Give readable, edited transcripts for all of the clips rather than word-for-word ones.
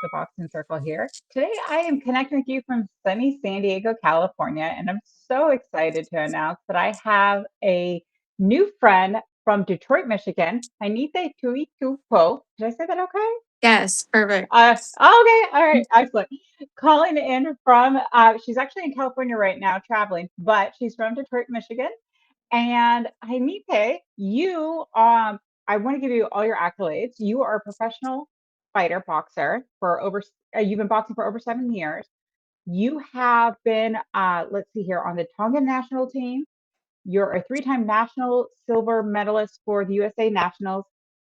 with the Boxing Circle here. Today, I am connecting with you from sunny San Diego, California, and I'm so excited to announce that I have a new friend from Detroit, Michigan, Hainiete Tuitupou. Did I say that okay? Yes, perfect. Okay, all right, excellent. Calling in from, she's actually in California right now traveling, but she's from Detroit, Michigan. And Hainique, I want to give you all your accolades. You are a professional fighter boxer for you've been boxing for over 7 years. You have been, let's see here, on the Tongan national team. You're a three-time national silver medalist for the USA Nationals,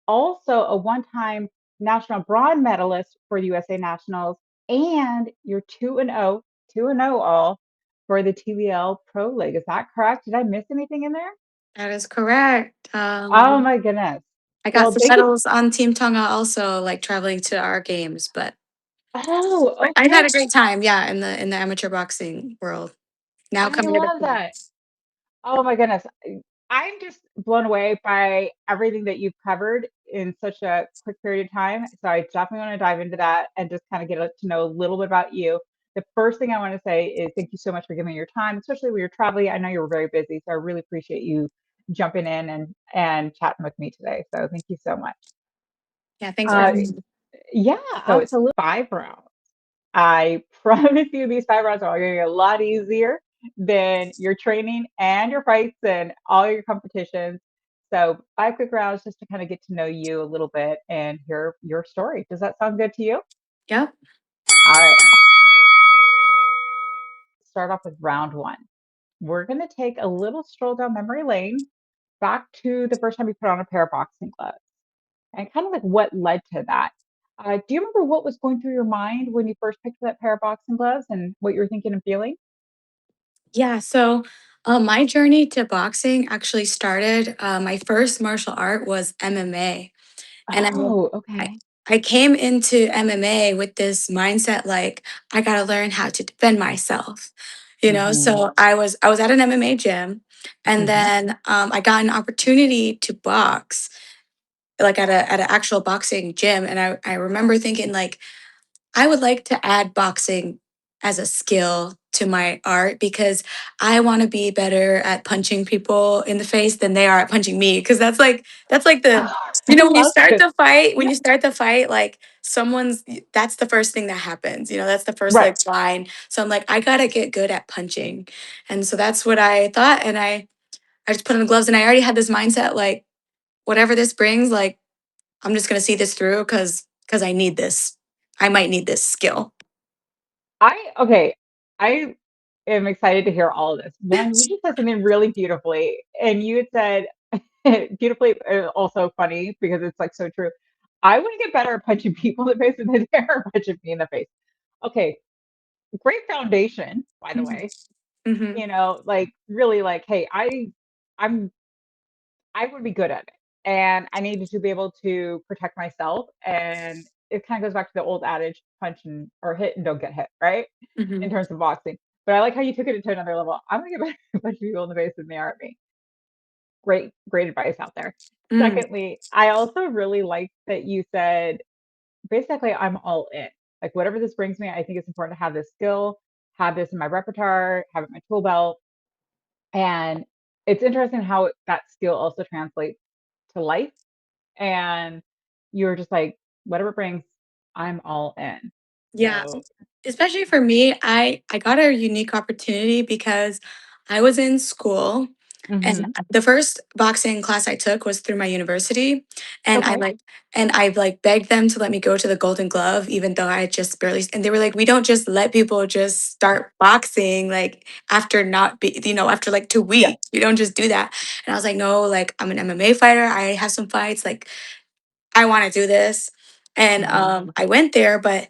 also a one-time national bronze medalist for USA Nationals, and you're 2-0, 2-0 all for the TBL Pro League. Is that correct? Did I miss anything in there? That is correct. Oh my goodness. I got Well, some thank you. medals on Team Tonga also, like traveling to our games, but Oh, I had okay. a great time, yeah, in the amateur boxing world. Now I coming to the love pro. that. Oh my goodness. I'm just blown away by everything that you've covered in such a quick period of time. So I definitely want to dive into that and just kind of to know a little bit about you. The first thing I want to say is thank you so much for giving me your time, especially when you're traveling. I know you were very busy, so I really appreciate you jumping in and chatting with me today. So thank you so much. Yeah, thanks for Uh, having me. yeah, so it's a little 5 rounds. I promise you these 5 rounds are going to get a lot easier than your training and your fights and all your competitions. So 5 quick rounds just to kind of get to know you a little bit and hear your story. Does that sound good to you? Yep. All right. Start off with round one. We're going to take a little stroll down memory lane back to the first time you put on a pair of boxing gloves and kind of like what led to that. Do you remember what was going through your mind when you first picked up that pair of boxing gloves and what you were thinking and feeling? Yeah, so my journey to boxing actually started. My first martial art was MMA, and Oh, I okay. I came into MMA with this mindset like I gotta learn how to defend myself, you know. Mhm, So I was at an MMA gym, and mhm. then I got an opportunity to box, like at an actual boxing gym, and I remember thinking like I would like to add boxing as a skill to my art because I want to be better at punching people in the face than they are at punching me because that's like the Oh, you I know when you love start it. the fight when Yeah, you start the fight like someone's that's the first thing that happens, that's the first right. like line. So I'm like I got to get good at punching. And so that's what I thought, and I just put on the gloves and I already had this mindset like whatever this brings, like I'm just going to see this through cuz I need this. I might need this skill. Okay, I am excited to hear all of this. One, you just said something really beautifully, and you had said beautifully, also funny because it's like so true. I want to get better at punching people in the face than they are punching me in the face. Okay, great foundation, by the Mhm. way. Mhm. Like really like, hey, I'm I would be good at it. And I needed to be able to protect myself. And it kind of goes back to the old adage, punch and or hit and don't get hit, right? In Mhm. terms of boxing. But I like how you took it to another level. I'm gonna get better at punching people in the face than they are at me. Great, great advice out there. Mm. Secondly, I also really like that you said basically I'm all in. Like whatever this brings me, I think it's important to have this skill, have this in my repertoire, have it in my tool belt. And it's interesting how that skill also translates to life and you're just like, whatever it brings, I'm all in. Yeah, So, especially for me, I got a unique opportunity because I was in school and hmm, the first boxing class I took was through my university, and okay. I like begged them to let me go to the Golden Glove even though I had just barely, and they were like we don't just let people just start boxing like after not be after like two Yeah. weeks. We don't just do that. And I was like no, like I'm an MMA fighter. I have some fights, like I want to do this. And Hmm. I went there, but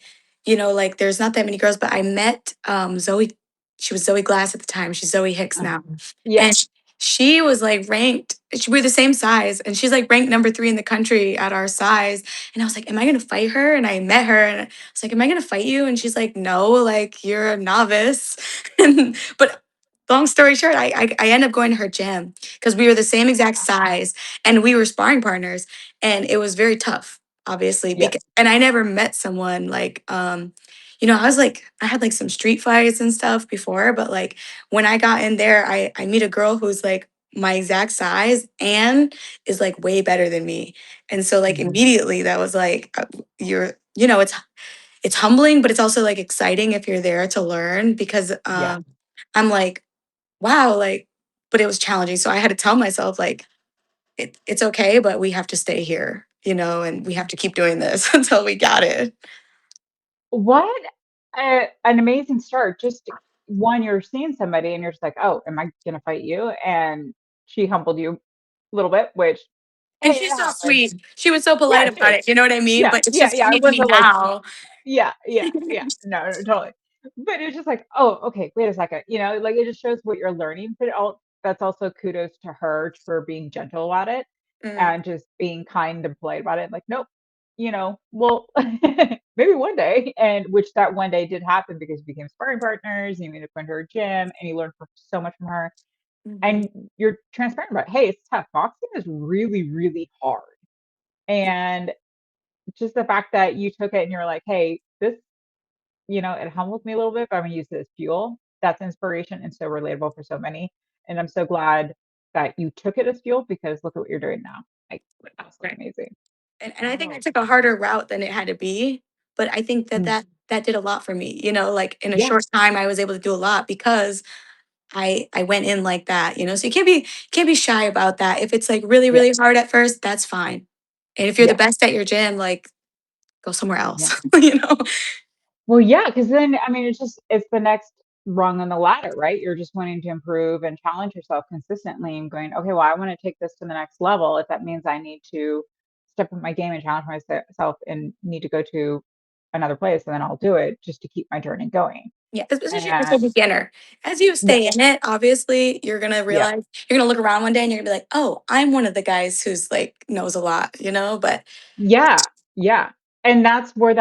like there's not that many girls, but I met Zoe. She was Zoe Glass at the time. She's Zoe Hicks now. Yeah. And she was like ranked, we're the same size, and she's like ranked number 3 in the country at our size. And I was like, am I gonna fight her? And I met her and I was like, am I gonna fight you? And she's like, no, like you're a novice. But long story short, I ended up going to her gym because we were the same exact size and we were sparring partners, and it was very tough. obviously, Yes. because and I never met someone like, I was like, I had like some street fights and stuff before, but like when I got in there, I meet a girl who's like my exact size and is like way better than me. And so like Mhm. immediately that was like, it's humbling, but it's also like exciting if you're there to learn because Yeah. I'm like, wow, like, but it was challenging. So I had to tell myself like it's okay, but we have to stay here, and we have to keep doing this until we got it. What an amazing start. Just one, you're seeing somebody and you're just like, "Oh, am I gonna fight you?" And she humbled you a little bit, which, And hey, she's it so happens. sweet. She was so Yeah, polite she about is. it. You know what I mean? Yeah, But it's yeah, just yeah. It funny to me wasn't like now. yeah, yeah, yeah. No, no, totally. But it's just like, "Oh, okay, wait a second." Like, it just shows what you're learning, but that's also kudos to her for being gentle about it Mm, and just being kind and polite about it. Like, "Nope, well, maybe one day," and which that one day did happen because you became sparring partners, you made a friend to her gym, and you learned so much from her, mhm. and you're transparent about, "Hey, it's tough. Boxing is really, really hard." And just the fact that you took it and you're like, "Hey, this, it humbled me a little bit, but I'm gonna use it as fuel." That's inspiration and so relatable for so many, and I'm so glad that you took it as fuel because look at what you're doing now. Like, absolutely Right. amazing. And I think I Oh, took a harder route than it had to be, but I think that mm, that did a lot for me. Like in a yeah, short time I was able to do a lot because I went in like that. So you can't be shy about that. If it's like really, yeah, really hard at first, that's fine. And if you're the yeah, best at your gym, like go somewhere yeah. else, you know? Well, yeah, because then, I mean, it's the next rung on the ladder, right? You're just wanting to improve and challenge yourself consistently and going, "Okay, well, I wanna take this to the next level. If that means I need to step up my game and challenge myself and need to go to another place, and then I'll do it just to keep my journey going." Yeah, especially as a And beginner. As you yeah, stay in it, obviously, you're gonna yeah, realize you're gonna look around one day and you're gonna be like, "Oh, I'm one of the guys who's like knows a lot." But yeah, yeah. And that's where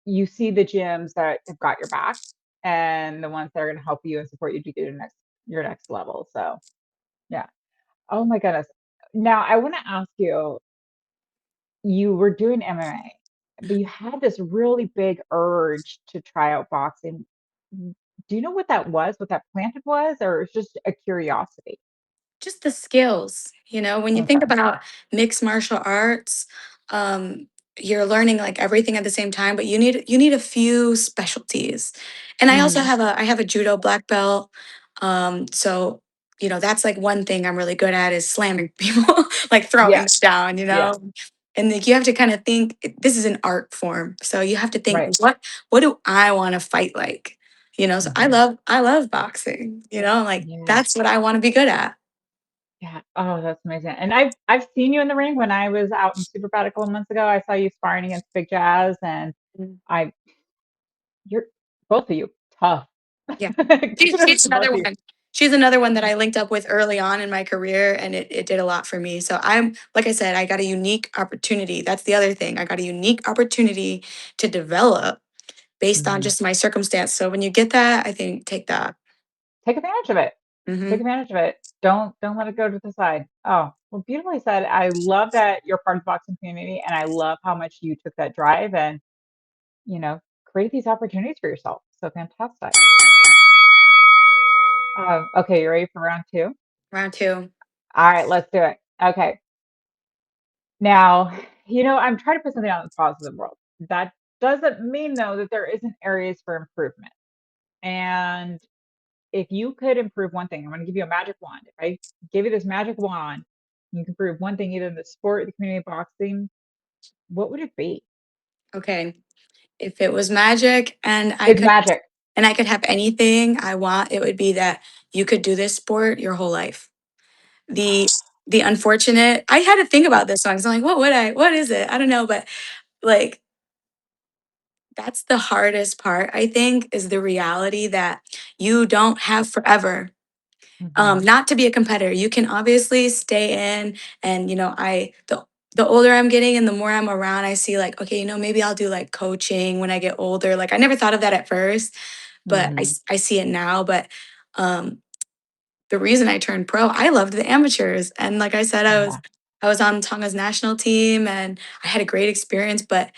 you see the gyms that have got your back and the ones that are gonna help you and support you to get your next level, so, yeah. Oh my goodness. Now I wanna ask you, you were doing MMA, but you had this really big urge to try out boxing. Do you know what that was, what that planted was, or it's just a curiosity? just the skills, when you think Okay. about mixed martial arts, um, you're learning like everything at the same time, but you need a few specialties. And I also Mhm. have a judo black belt. So that's like one thing I'm really good at is slamming people, like throwing Yeah, them down, yeah, and like you have to kind of think this is an art form. So you have to think right. what do I want to fight like? So I Mhm. love I love boxing, like Yeah, that's what I want to be good at. yeah. Oh, that's amazing. And I've seen you in the ring when I was out in Superbad a couple months ago. I saw you sparring against Big Jazz, and Mm. I you're both of you tough. Yeah. She's Kudos to both another of you. one. She's another one that I linked up with early on in my career, and it did a lot for me. So I'm like I said, I got a unique opportunity. That's the other thing. I got a unique opportunity to develop based on Mhm. just my circumstance. So when you get that, I think take that. Take advantage of it. Take Hmm. advantage of it. Don't let it go to the side. Oh, well, beautifully said. I love that you're part of the boxing community, and I love how much you took that drive and, you know, create these opportunities for yourself. So fantastic. Okay, you ready for round 2? Round two. All right, let's do it. Okay. Now, I'm trying to put something out in the positive world. That doesn't mean though that there isn't areas for improvement. And if you could improve one thing, I'm gonna give you a magic wand. If I give you this magic wand, you can improve one thing either in the sport, the community of boxing, what would it be? Okay. If it was magic It's magic. and I could have anything I want, it would be that you could do this sport your whole life. The the unfortunate I had to think about this one 'cause I'm like, what is it? I don't know, but like that's the hardest part, I think, is the reality that you don't have forever. Mhm. Not to be a competitor. You can obviously stay in and the older I'm getting and the more I'm around, I see like, okay, maybe I'll do like coaching when I get older. Like I never thought of that at first, but Mhm. I see it now. But um the reason I turned pro, I loved the amateurs. And like I said, Yeah. I was on Tonga's national team and I had a great experience, but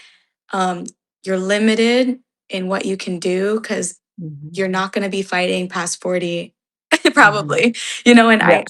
um, you're limited in what you can do because Mhm. you're not going to be fighting past 40 Mhm. probably, and Yeah.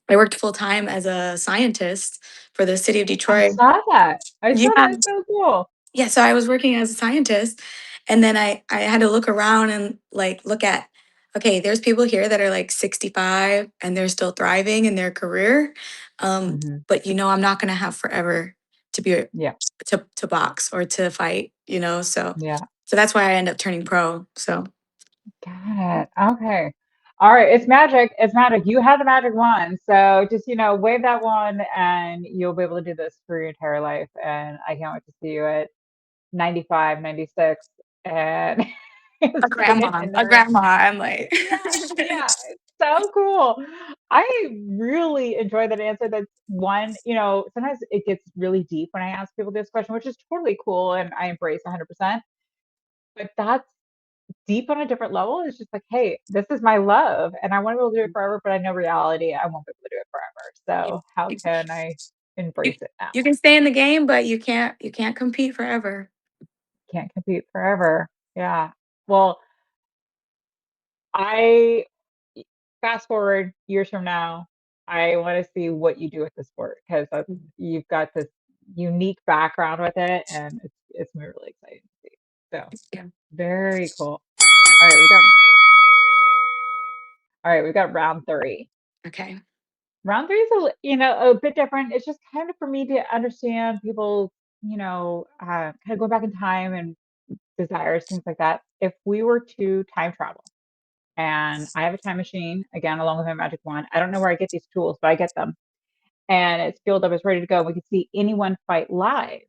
I worked full time as a scientist for the city of I Detroit. saw that. I saw Yeah. that. It's so cool. Yeah, so I was working as a scientist, and then I had to look around and, like, look at, okay, there's people here that are, like, 65, and they're still thriving in their career, Mhm. but, I'm not gonna have forever to be Yeah. to box or to fight, Yeah. so that's why I end up turning pro, so Got it. Okay. All right. It's magic. It's magic. You have the magic wand. So just, wave that wand and you'll be able to do this for your entire life. And I can't wait to see you at 95, 96, and singing in the a ring. grandma, I'm like Yeah. Yeah. It's so cool. I really enjoy that answer. That's one, sometimes it gets really deep when I ask people this question, which is totally cool. And I embrace 100%. But that's deep on a different level. It's just like, hey, this is my love, and I want to be able to do it forever, but I know reality, I won't be able to do it forever. you So how you can I you embrace it now? you can stay in the game, but you can't compete forever. Can't compete forever. Yeah. Well, I fast forward years from now, I want to see what you do with the sport because you've got this unique background with it, and it's gonna be really exciting to see. So Yeah, very cool. All right, we got round three. okay. Round three is a bit different. It's just kind of for me to understand people, kind of go back in time and desires, things like that. If we were to time travel, and I have a time machine, again, along with my magic wand. I don't know where I get these tools, but I get them. And it's filled up, it's ready to go. We could see anyone fight live.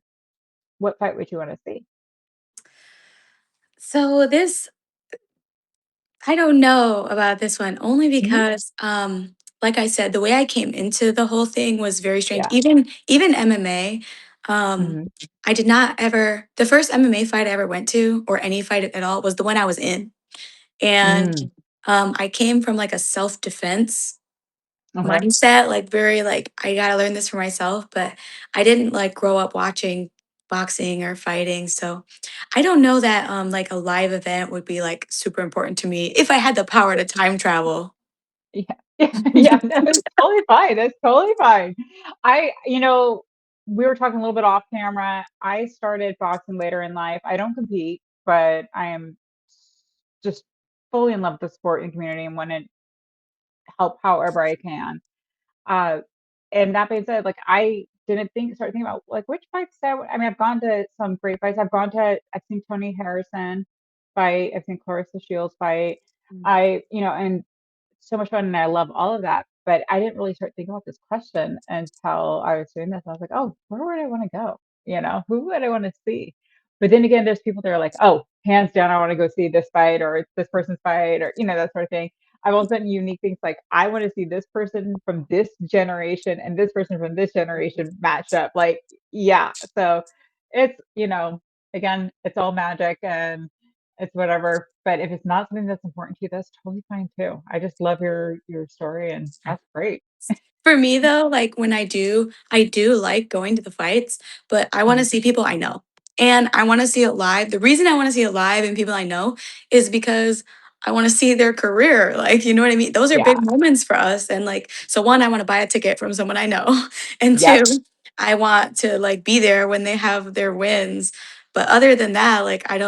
What fight would you want to see? So this I don't know about this one only Mhm. because, like I said, the way I came into the whole thing was very strange. Yeah. Even MMA, Mhm. I did not ever. The first MMA fight I ever went to, or any fight at all, was the one I was in, and Mm. I came from like a self defense Okay. mindset, like very like I gotta learn this for myself. But I didn't like grow up watching boxing or fighting, so I don't know that like a live event would be like super important to me if I had the power to time travel. Yeah. Yeah. Yeah. No, it's totally fine. It's totally fine. We were talking a little bit off camera. I started boxing later in life. I don't compete, but I am just fully in love with the sport and community and want to help however I can. Uh, and that being said, like I didn't start thinking about like which fights I mean, I've gone to some great fights. I've seen Tony Harrison fight. I've seen Clarissa Shields fight. And so much fun, and I love all of that. But I didn't really start thinking about this question until I was doing this. I was like, oh, where would I want to go? Who would I want to see? But then again, there's people that are like, oh, hands down, I want to go see this fight or it's this person's fight or that sort of thing. I've also done unique things like I want to see this person from this generation and this person from this generation matched up. Like, yeah. So it's, again, it's all magic and it's whatever. But if it's not something that's important to you, that's totally fine too. I just love your story and that's great. For me though, like when I do like going to the fights, but I want to Mhm. see people I know. And I want to see it live. The reason I want to see it live and people I know is because I want to see their career. Like, you know what I mean? Those are big Yeah. moments for us. And like, so one, I want to buy a ticket from someone I know. And two, Yep. I want to like be there when they have their wins. But other than that, like I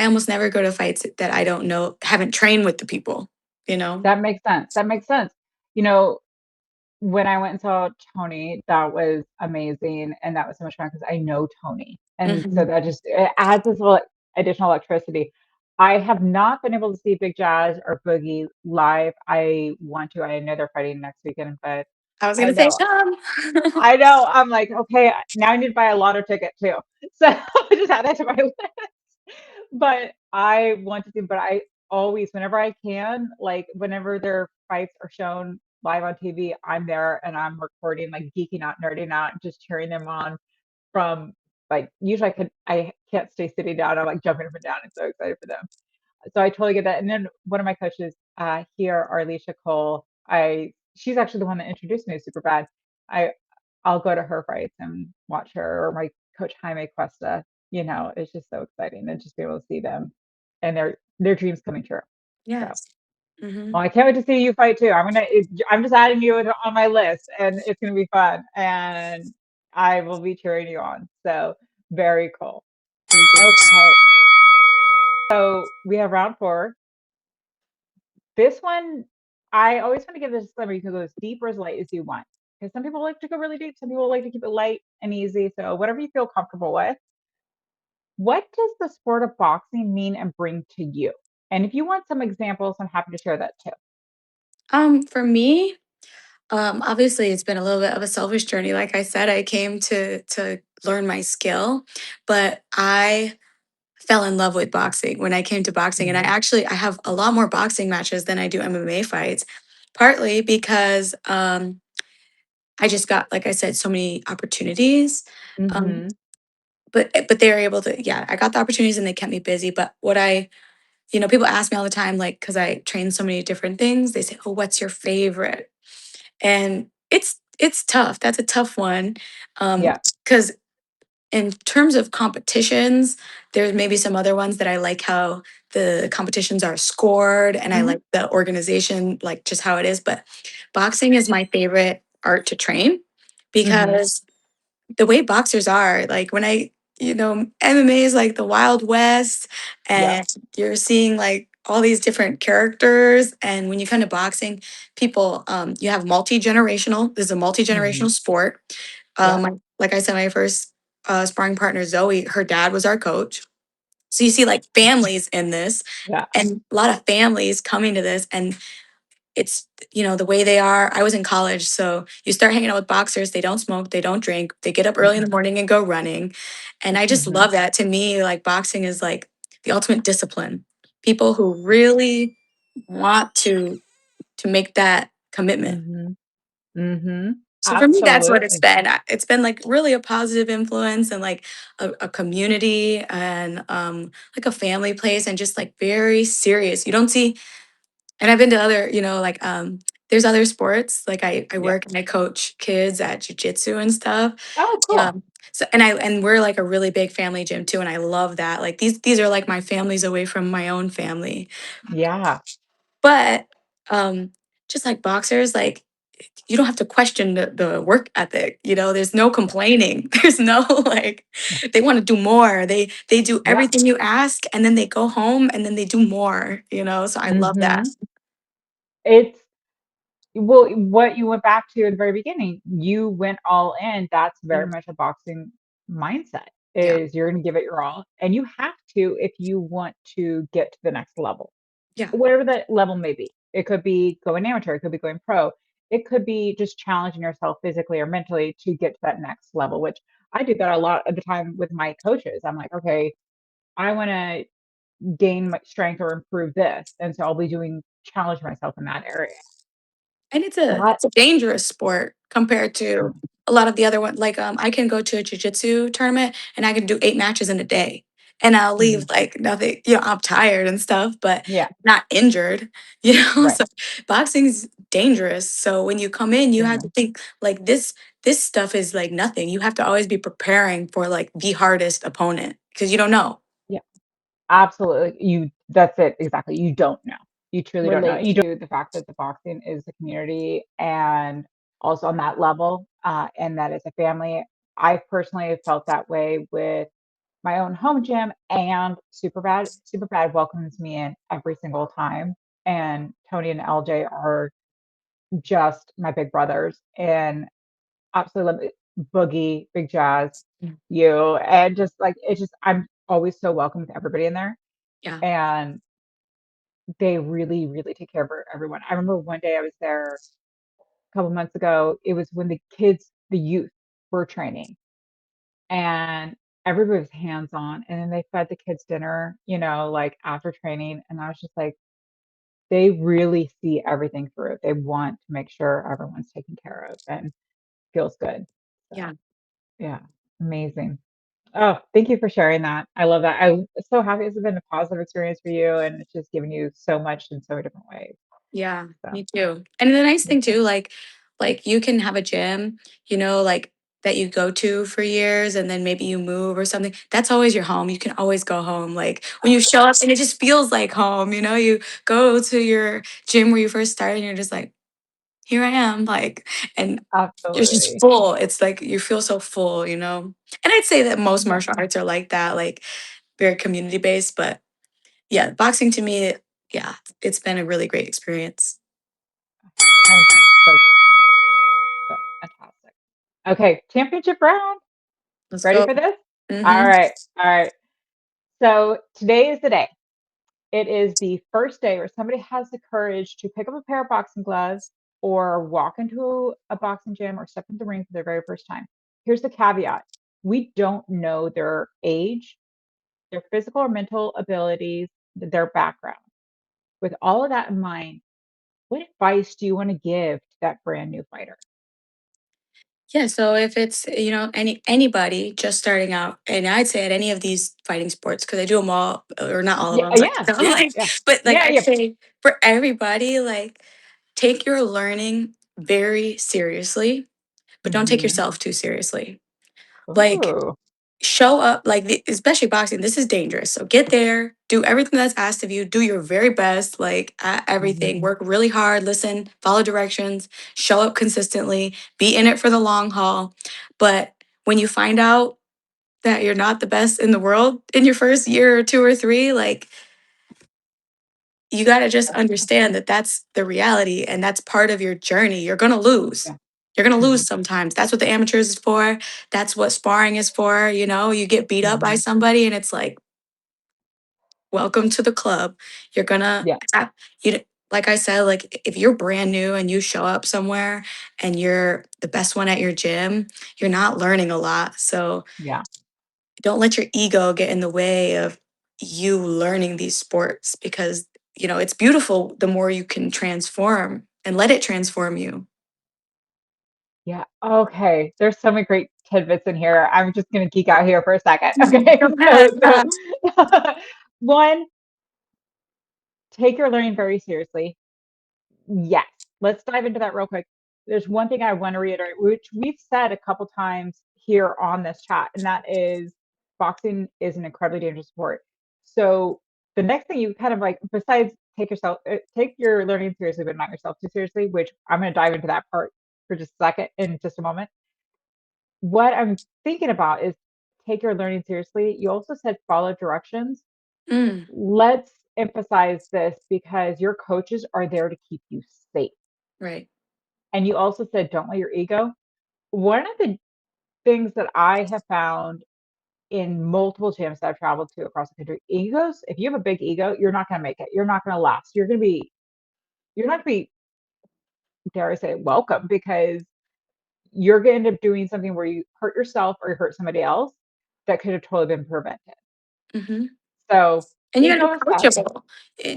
almost never go to fights that I don't know, haven't trained with the people, you know? That makes sense. That makes sense. You know, when I went and saw Tony, that was amazing, and that was so much fun because I know Tony, and so Mhm. that just it adds this little additional electricity. I have not been able to see Big Jazz or Boogie live. I want to. I know they're fighting next weekend, but I was I gonna say, know, come. I know. I'm like, okay, now I need to buy a lotto ticket too. So I just add that to my list. But I want to see, but I always, whenever I can, like whenever their fights are shown live on TV, I'm there and I'm recording, like geeking out, nerding out, just cheering them on from like usually I can't stay sitting down. I'm like jumping up and down. I'm so excited for them. So I totally get that. And then one of my coaches here, Arlisha Cole, I she's actually the one that introduced me to Super Bad. I I'll go to her fights and watch her, or my coach Jaime Cuesta. It's just so exciting and just be able to see them and their dreams coming true. So, Yes. Hmm. well, I can't wait to see you fight too. I'm just adding you on my list, and it's gonna be fun, and I will be cheering you on. So very cool. Thank you. Okay, so we have round four. This one, I always want to give this disclaimer. You can go as deep or as light as you want. Because some people like to go really deep, some people like to keep it light and easy. So whatever you feel comfortable with. What does the sport of boxing mean and bring to you? And if you want some examples, I'm happy to share that too. For me, obviously it's been a little bit of a selfish journey. Like I said, I came to learn my skill, but I fell in love with boxing when I came to boxing. And Mhm. I have a lot more boxing matches than I do MMA fights, partly because I just got, like I said, so many opportunities. Um, Mhm. but they were able to, yeah, I got the opportunities and they kept me busy. But people ask me all the time, like, because I train so many different things, they say, "Oh, what's your favorite?" And it's tough. That's a tough one, Yeah. because in terms of competitions, there's maybe some other ones that I like how the competitions are scored, and I Mhm. like the organization, like just how it is. But boxing is my favorite art to train Mhm. because the way boxers are, like when MMA is like the Wild West, Yep. and you're seeing like all these different characters. And when you come to boxing, people, you have this is a multi generational Mhm. sport. Yep. Like I said, my first sparring partner, Zoe, her dad was our coach. So you see like families in this, Yeah. and a lot of families coming to this. And it's the way they are. I was in college, so you start hanging out with boxers. They don't smoke, they don't drink, they get up early in the Mhm. morning and go running. And I just Mhm. love that. To me, like boxing is like the ultimate discipline. People who really want to make that commitment. Mhm. Mhm. So for me, that's what it's Absolutely. been. It's been like really a positive influence, and like a community, and like a family place, and just like very serious. You don't see. And I've been to other, like there's other sports. Like I Yeah. work and I coach kids at jujitsu and stuff. Oh, cool. So and we're like a really big family gym too, and I love that. Like these are like my families away from my own family. Yeah. But just like boxers, like you don't have to question the work ethic. There's no complaining. There's no like they want to do more. They do Yeah. everything you ask, and then they go home and then they do more. So I love that. Mhm. It's Well, what you went back to at the very beginning, you went all in. That's very Mm, much a boxing mindset, yeah. is you're gonna give it your all, and you have to if you want to get to the next level, Yeah. whatever that level may be. It could be going amateur, it could be going pro, it could be just challenging yourself physically or mentally to get to that next level, which I do that a lot of the time with my coaches. I'm like, "Okay, I wanna gain my strength or improve this," and so I'll be doing challenge myself in that area. And it's a That it's a dangerous sport compared to a lot of the other ones. Like I can go to a jujitsu tournament and I can do 8 matches in a day. And I'll leave Mhm. like nothing, I'm tired and stuff, but Yeah, not injured, right. So boxing's dangerous. So when you come in, you Yeah, have to think like this stuff is like nothing. You have to always be preparing for like the hardest opponent because you don't know. yeah, absolutely. That's it, exactly. You don't know. You truly don't know. Relate You to. don't the fact that the boxing is a community and also on that level, and that it's a family. I personally have felt that way with my own home gym, and Superbad. Superbad welcomes me in every single time. And Tony and LJ are just my big brothers and absolutely love it. Boogie, Big Jazz, Mm, you, and just like it's just I'm always so welcome to everybody in there. yeah. And they really, really take care of everyone. I remember one day I was there a couple months ago. It was when the youth were training, and everybody was hands on. And then they fed the kids dinner, like after training. And I was just like, they really see everything through. They want to make sure everyone's taken care of and feels good. So, Yeah. yeah, amazing. Oh, thank you for sharing that. I love that. I'm so happy it's been a positive experience for you, and it's just given you so much in so many different ways. Yeah, So, me too. And the nice yeah. thing too, like you can have a gym, like that you go to for years and then maybe you move or something, that's always your home. You can always go home. Like when you show up and it just feels like home, you go to your gym where you first started and you're just like, here I am. Like, and you're just Absolutely. full. It's like you feel so full. And I'd say that most Yeah. martial arts are like that, like very community based. But yeah, boxing to me, yeah, it's been a really great experience. And so, so fantastic. Okay, championship round. Let's Ready go. for this? All Hmm. right. All right. So today is the day. It is the first day where somebody has the courage to pick up a pair of boxing gloves or walk into a boxing gym or step into the ring for their very first time. Here's the caveat: we don't know their age, their physical or mental abilities, their background. With all of that in mind, what advice do you want to give to that brand new fighter? Yeah, so if it's anybody just starting out, and I'd say at any of these fighting sports because I do them all, or not all of Yeah, them, but yeah, yeah, yeah, but like yeah, I'd yeah. say for everybody, like take your learning very seriously, but don't take Hmm. yourself too seriously. Like Ooh. show up, like especially boxing. This is dangerous, so get there, do everything that's asked of you, do your very best, like at everything, Mhm. work really hard, listen, follow directions, show up consistently, be in it for the long haul. But when you find out that you're not the best in the world in your first year or two or three, like you got to just understand that that's the reality and that's part of your journey. You're going to lose. Yeah. You're going to lose Mhm. sometimes. That's what the amateurs is for. That's what sparring is for. You get beat up by Mhm. somebody and it's like, welcome to the club. You're gonna, Yeah, you like I said, like if you're brand new and you show up somewhere and you're the best one at your gym, you're not learning a lot. So yeah, don't let your ego get in the way of you learning these sports because it's beautiful the more you can transform and let it transform you. yeah. Okay, there's so many great tidbits in here. I'm just gonna geek out here for a second. Okay, Go ahead. so one, take your learning very seriously. Yes. Let's dive into that real quick. There's one thing I want to reiterate, which we've said a couple times here on this chat, and that is boxing is an incredibly dangerous sport. So the next thing you kind of like, besides take your learning seriously, but not yourself too seriously, which I'm going to dive into that part for just a second in just a moment. What I'm thinking about is take your learning seriously. You also said follow directions. Mm, Let's emphasize this because your coaches are there to keep you safe. right. And you also said don't let your ego. One of the things that I have found in multiple gyms that I've traveled to across the country, egos, if you have a big ego, you're not gonna make it. You're not gonna last. You're not gonna be, dare I say, welcome because you're gonna end up doing something where you hurt yourself or you hurt somebody else that could have totally been prevented. Hmm. So And you gotta ego be aside, coachable.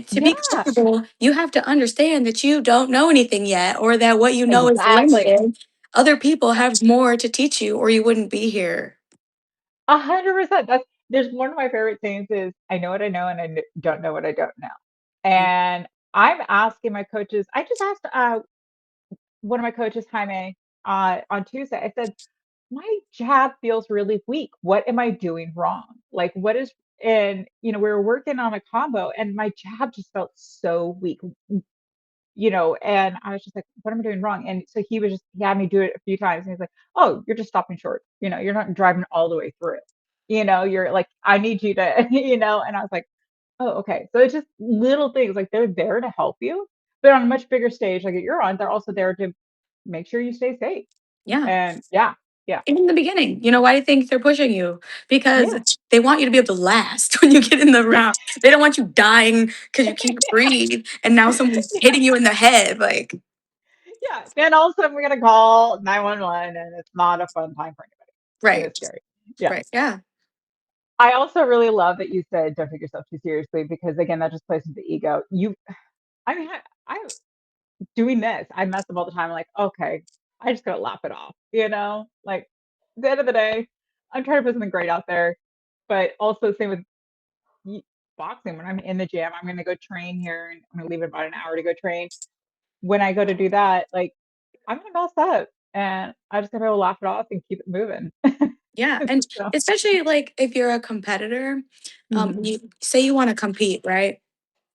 To be yeah, coachable, you have to understand that you don't know anything yet, or that what you know is exactly. limited. Other people have more to teach you, or you wouldn't be here. 100%. There's one of my favorite sayings is I know what I know and don't know what I don't know. Yeah. And I'm asking my coaches. I just asked one of my coaches, Jaime, on Tuesday. I said, my jab feels really weak. What am I doing wrong? Like, what is, and, we were working on a combo and my jab just felt so weak, and I was just like, what am I doing wrong? And so he had me do it a few times. And he's like, oh, you're just stopping short. You're not driving all the way through. You're like, I need you to, and I was like, oh, okay. So it's just little things like they're there to help you, but on a much bigger stage like you're on, they're also there to make sure you stay safe. Yeah. And yeah, yeah, In the beginning, why do you think they're pushing you? Because yeah, they want you to be able to last when you get in the round. They don't want you dying because you can't breathe and now someone's yeah, hitting you in the head. Like, yeah. Then all of a sudden we're gonna call 911 and it's not a fun time for anybody. And right, it's scary. Yeah. right. Yeah. I also really love that you said don't take yourself too seriously because again, that just plays with the ego. I mean, I'm doing this. I mess up all the time. I'm like, okay, I just gotta laugh it off. Like at the end of the day, I'm trying to put something great out there. But also same with boxing. When I'm in the gym, I'm gonna go train here, and I'm gonna leave in about an hour to go train. When I go to do that, like I'm gonna mess up. and I just gotta be able to laugh it off and keep it moving. Yeah, and So especially, like, if you're a competitor, mhm. you say you wanna compete, right?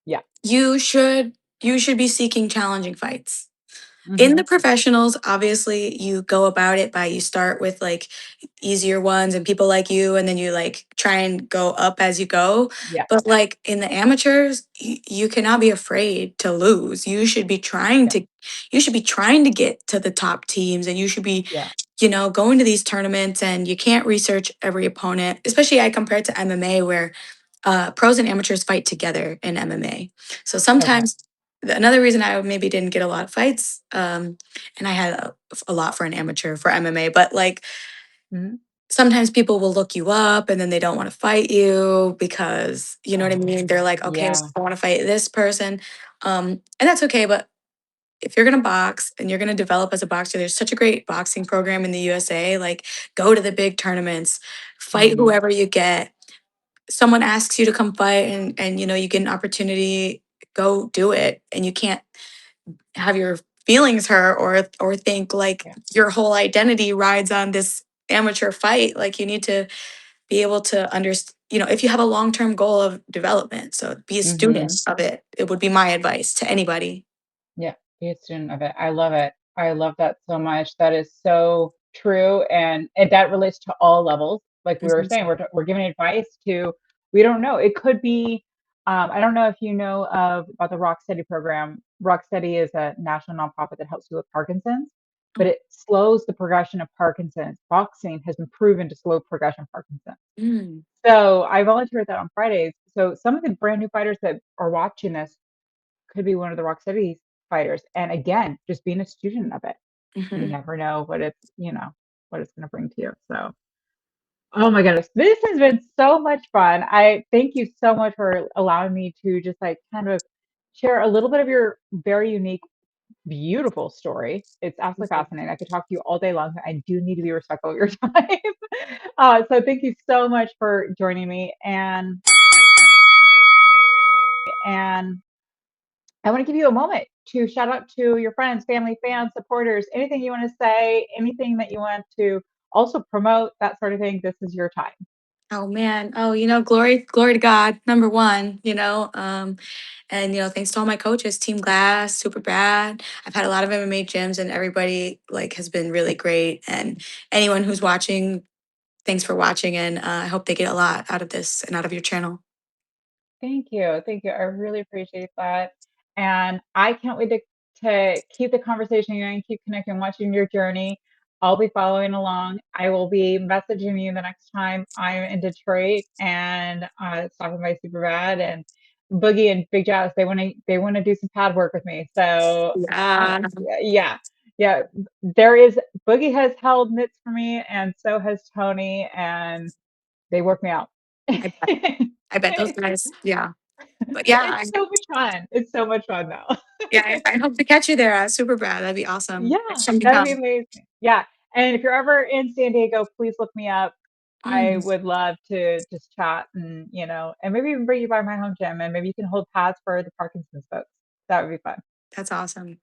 Yeah. You should you should be seeking challenging fights. In the Mhm. professionals, obviously, you go about it by you start with, like, easier ones and people like you, and then you, like, try and go up as you go. Yeah. But, like, in the amateurs, you cannot be afraid to lose. Yeah. You should be trying to get to the top teams, and you should be, Yeah. going to these tournaments, and you can't research every opponent, especially I compare it to MMA where pros and amateurs fight together in MMA. So Okay. sometimes another reason I maybe didn't get a lot of fights, and I had a lot for an amateur for MMA, but like Mhm. sometimes people will look you up and then they don't want to fight you because you know what I mean. They're like, okay, so Yeah. I want to fight this person, and that's okay. But if you're gonna box and you're gonna develop as a boxer, there's such a great boxing program in the USA. Like, go to the big tournaments, fight Mhm. whoever you get. Someone asks you to come fight, and you get an opportunity, go do it. And you can't have your feelings hurt or think like Yeah. your whole identity rides on this amateur fight. Like, you need to be able to understand, if you have a long-term goal of development, so be a student Mhm. of it. It would be my advice to anybody. Yeah, be a student of it. I love it. I love that so much. That is so true, and that relates to all levels. Like we were Mhm. saying, we're giving advice to we don't know. It could be, I don't know if you know of about the Rock Steady program. Rock Steady is a national nonprofit that helps you with Parkinson's, but Oh, it slows the progression of Parkinson's. Boxing has been proven to slow progression of Parkinson's. mm, So I volunteer at that on Fridays. So some of the brand new fighters that are watching this could be one of the Rock City fighters, and again, just being a student of it. You mhm. never know what it's gonna bring to you, so oh my goodness, this has been so much fun. I thank you so much for allowing me to just, like, kind of share a little bit of your very unique, beautiful story. It's absolutely fascinating. I could talk to you all day long. I do need to be respectful of your time. So thank you so much for joining me, and I want to give you a moment to shout out to your friends, family, fans, supporters, anything you want to say, anything that you want to also promote, that sort of thing. This is your time. Oh man. Oh, glory to God, number one, and thanks to all my coaches, Team Glass, Super Bad. I've had a lot of MMA gyms and everybody like has been really great. And anyone who's watching, thanks for watching, and I hope they get a lot out of this and out of your channel. Thank you. Thank you. I really appreciate that. And I can't wait to keep the conversation going, keep connecting, watching your journey. I'll be following along. I will be messaging you the next time I'm in Detroit and stopping by Super Bad and Boogie and Big Jazz. They want to do some pad work with me. So Yeah, yeah, yeah. There is Boogie has held mitts for me, and so has Tony, and they work me out. I bet. I bet those guys. Yeah, but yeah, It's so much fun. It's so much fun though. yeah. I hope to catch you there at Super Bad. That'd be Yeah, awesome. Next time you that'd be come. amazing. Yeah, and if you're ever in San Diego, please look me up. I Mm, would love to just chat and, and maybe even bring you by my home gym and maybe you can hold pads for the Parkinson's folks. That would be fun. that's awesome.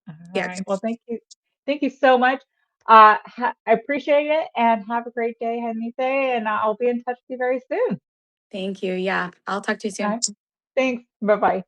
All Yeah. right. Well, thank you. Thank you so much. I appreciate it and have a great day, Hainiete, and I'll be in touch with you very soon. Thank you. Yeah, I'll talk to you All soon. right. Thanks. Bye-bye.